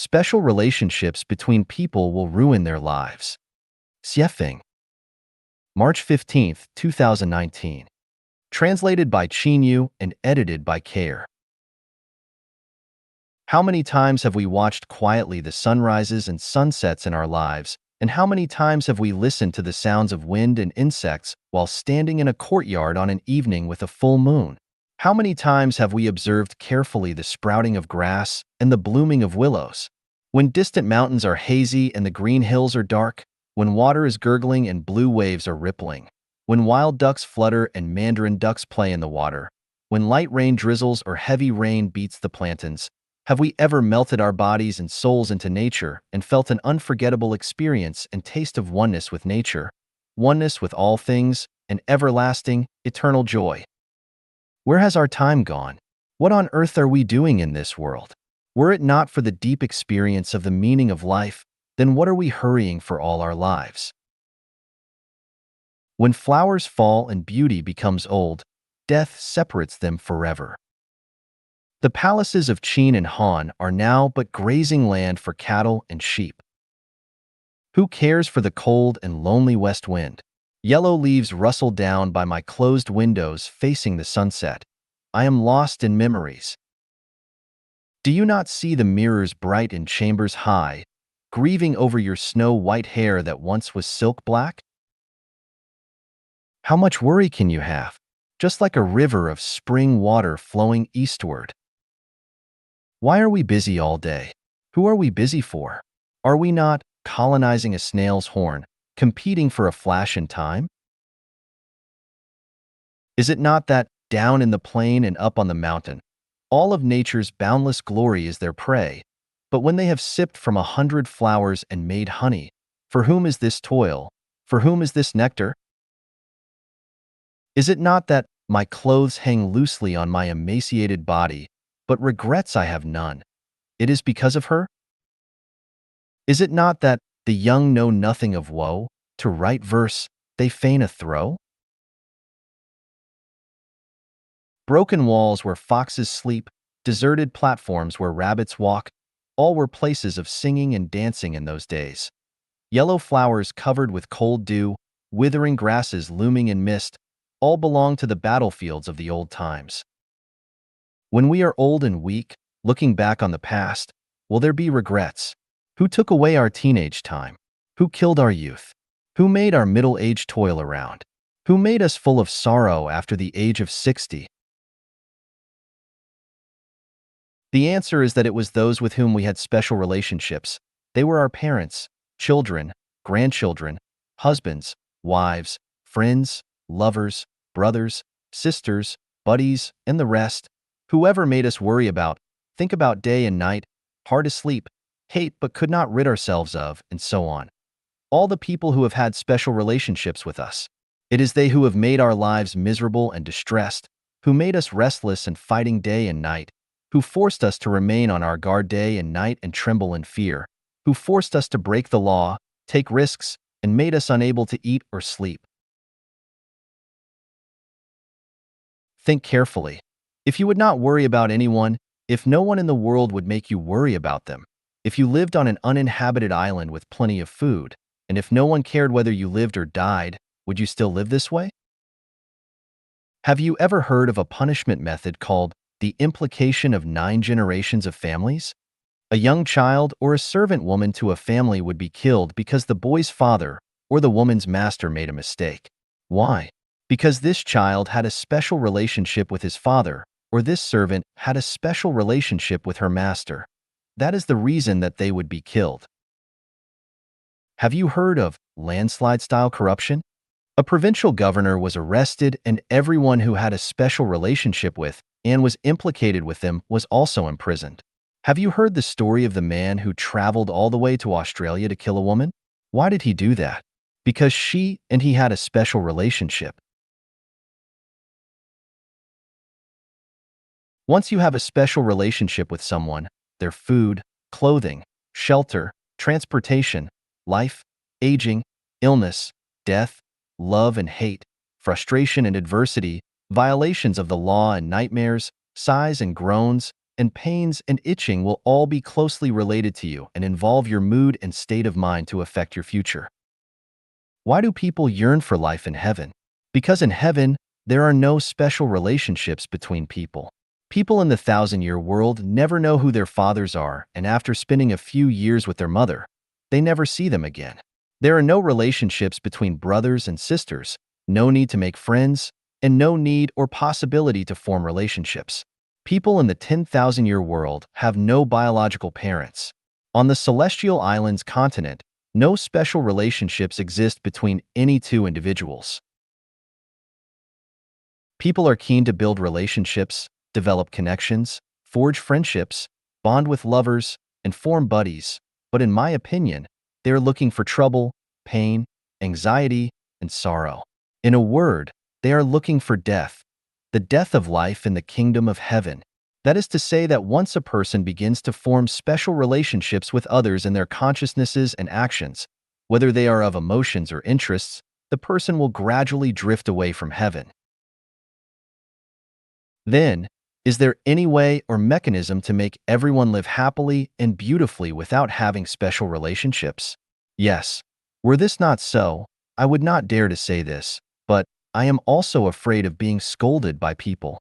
Special relationships between people will ruin their lives. Xiefeng, March 15, 2019. Translated by Qinyu and edited by Care. How many times have we watched quietly the sunrises and sunsets in our lives, and how many times have we listened to the sounds of wind and insects while standing in a courtyard on an evening with a full moon? How many times have we observed carefully the sprouting of grass and the blooming of willows? When distant mountains are hazy and the green hills are dark, when water is gurgling and blue waves are rippling, when wild ducks flutter and mandarin ducks play in the water, when light rain drizzles or heavy rain beats the plantains, have we ever melted our bodies and souls into nature and felt an unforgettable experience and taste of oneness with nature, oneness with all things, and everlasting, eternal joy? Where has our time gone? What on earth are we doing in this world? Were it not for the deep experience of the meaning of life, then what are we hurrying for all our lives? When flowers fall and beauty becomes old, death separates them forever. The palaces of Qin and Han are now but grazing land for cattle and sheep. Who cares for the cold and lonely west wind? Yellow leaves rustle down by my closed windows facing the sunset. I am lost in memories. Do you not see the mirrors bright in chambers high, grieving over your snow-white hair that once was silk black? How much worry can you have? Just like a river of spring water flowing eastward. Why are we busy all day? Who are we busy for? Are we not colonizing a snail's horn, competing for a flash in time? Is it not that, down in the plain and up on the mountain, all of nature's boundless glory is their prey, but when they have sipped from 100 flowers and made honey, for whom is this toil? For whom is this nectar? Is it not that my clothes hang loosely on my emaciated body, but regrets I have none? It is because of her? Is it not that the young know nothing of woe, to write verse they fain a throw? Broken walls where foxes sleep, deserted platforms where rabbits walk, all were places of singing and dancing in those days. Yellow flowers covered with cold dew, withering grasses looming in mist, all belong to the battlefields of the old times. When we are old and weak, looking back on the past, will there be regrets? Who took away our teenage time? Who killed our youth? Who made our middle age toil around? Who made us full of sorrow after the age of 60? The answer is that it was those with whom we had special relationships. They were our parents, children, grandchildren, husbands, wives, friends, lovers, brothers, sisters, buddies, and the rest. Whoever made us worry about, think about day and night, hard asleep, hate but could not rid ourselves of, and so on. All the people who have had special relationships with us. It is they who have made our lives miserable and distressed, who made us restless and fighting day and night, who forced us to remain on our guard day and night and tremble in fear, who forced us to break the law, take risks, and made us unable to eat or sleep. Think carefully. If you would not worry about anyone, if no one in the world would make you worry about them, if you lived on an uninhabited island with plenty of food, and if no one cared whether you lived or died, would you still live this way? Have you ever heard of a punishment method called the implication of 9 generations of families? A young child or a servant woman to a family would be killed because the boy's father or the woman's master made a mistake. Why? Because this child had a special relationship with his father, or this servant had a special relationship with her master. That is the reason that they would be killed. Have you heard of landslide-style corruption? A provincial governor was arrested and everyone who had a special relationship with and was implicated with them was also imprisoned. Have you heard the story of the man who traveled all the way to Australia to kill a woman? Why did he do that? Because she and he had a special relationship. Once you have a special relationship with someone, their food, clothing, shelter, transportation, life, aging, illness, death, love and hate, frustration and adversity, violations of the law and nightmares, sighs and groans, and pains and itching will all be closely related to you and involve your mood and state of mind to affect your future. Why do people yearn for life in heaven? Because in heaven, there are no special relationships between people. People in the thousand-year world never know who their fathers are, and after spending a few years with their mother, they never see them again. There are no relationships between brothers and sisters, no need to make friends, and no need or possibility to form relationships. People in the 10,000-year world have no biological parents. On the celestial islands continent, no special relationships exist between any two individuals. People are keen to build relationships, develop connections, forge friendships, bond with lovers, and form buddies, but in my opinion, they are looking for trouble, pain, anxiety, and sorrow. In a word, they are looking for death, the death of life in the kingdom of heaven. That is to say that once a person begins to form special relationships with others in their consciousnesses and actions, whether they are of emotions or interests, the person will gradually drift away from heaven. Then, is there any way or mechanism to make everyone live happily and beautifully without having special relationships? Yes. Were this not so, I would not dare to say this, but I am also afraid of being scolded by people.